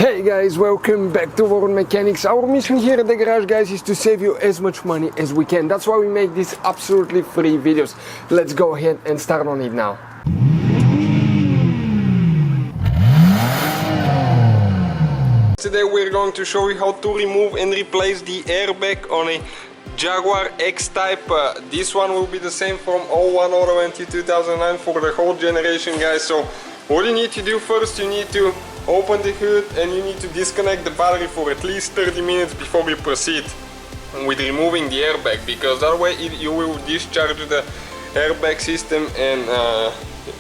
Hey guys, welcome back to World Mechanics. Our mission here at the garage, guys, is to save you as much money as we can. That's why we make these absolutely free videos. Let's go ahead and start on it now. Today we're going to show you how to remove and replace the airbag on a Jaguar X-Type. This one will be the same from 01 all the way until 2009 for the whole generation, guys. So what you need to do first, you need to open the hood and you need to disconnect the battery for at least 30 minutes before you proceed with removing the airbag, because that way you will discharge the airbag system and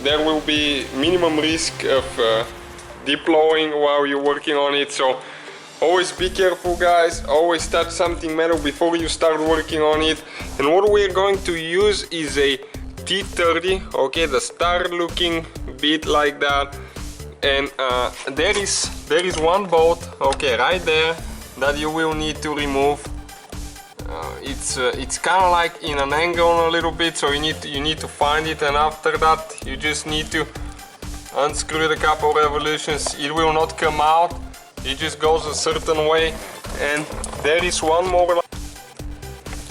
there will be minimum risk of deploying while you're working on it. So always be careful, guys, always touch something metal before you start working on it. And what we're going to use is a T30, okay, the star looking bit like that. And there is one bolt, okay, right there, that you will need to remove. It's kind of like in an angle a little bit, so you need to find it, and after that you just need to unscrew it a couple revolutions. It will not come out, it just goes a certain way. And there is one more,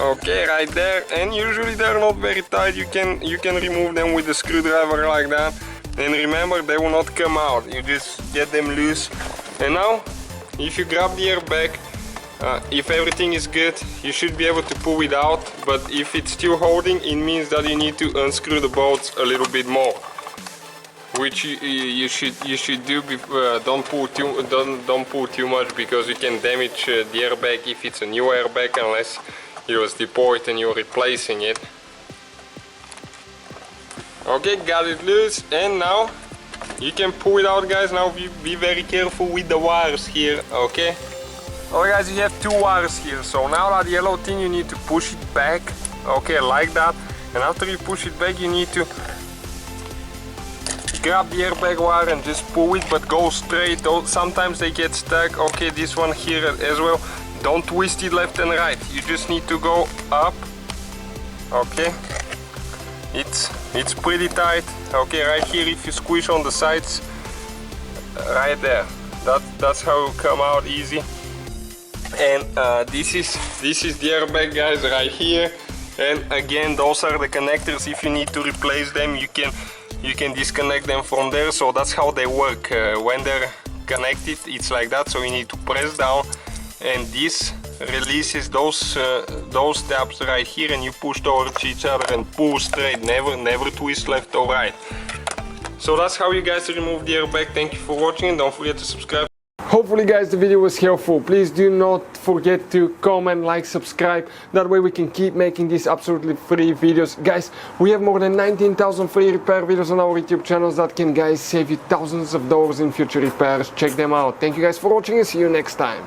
okay, right there, and usually they're not very tight. You can remove them with a screwdriver like that. And remember, they will not come out, you just get them loose. And now, if you grab the airbag, if everything is good, you should be able to pull it out. But if it's still holding, it means that you need to unscrew the bolts a little bit more, which you should do. Don't pull too much, because you can damage the airbag if it's a new airbag, unless it was deployed and you're replacing it. Okay, got it loose, and now you can pull it out, guys. Now be very careful with the wires here, okay? Alright, guys, you have two wires here. So now that yellow thing, you need to push it back, okay, like that. And after you push it back, you need to grab the airbag wire and just pull it, but go straight. Sometimes they get stuck. Okay, this one here as well. Don't twist it left and right. You just need to go up, okay? It's pretty tight, okay, right here. If you squish on the sides, right there, that's how it come out easy. And this is the airbag, guys, right here. And again, those are the connectors. If you need to replace them, you can disconnect them from there. So that's how they work. When they're connected, it's like that. So you need to press down, and this releases those tabs right here, and you push towards each other and pull straight, never twist left or right. So that's how you guys remove the airbag. Thank you for watching, and don't forget to subscribe. Hopefully, guys, the video was helpful. Please do not forget to comment, like, subscribe. That way we can keep making these absolutely free videos. Guys, we have more than 19,000 free repair videos on our YouTube channels that can, guys, save you thousands of dollars in future repairs. Check them out. Thank you guys for watching, and see you next time.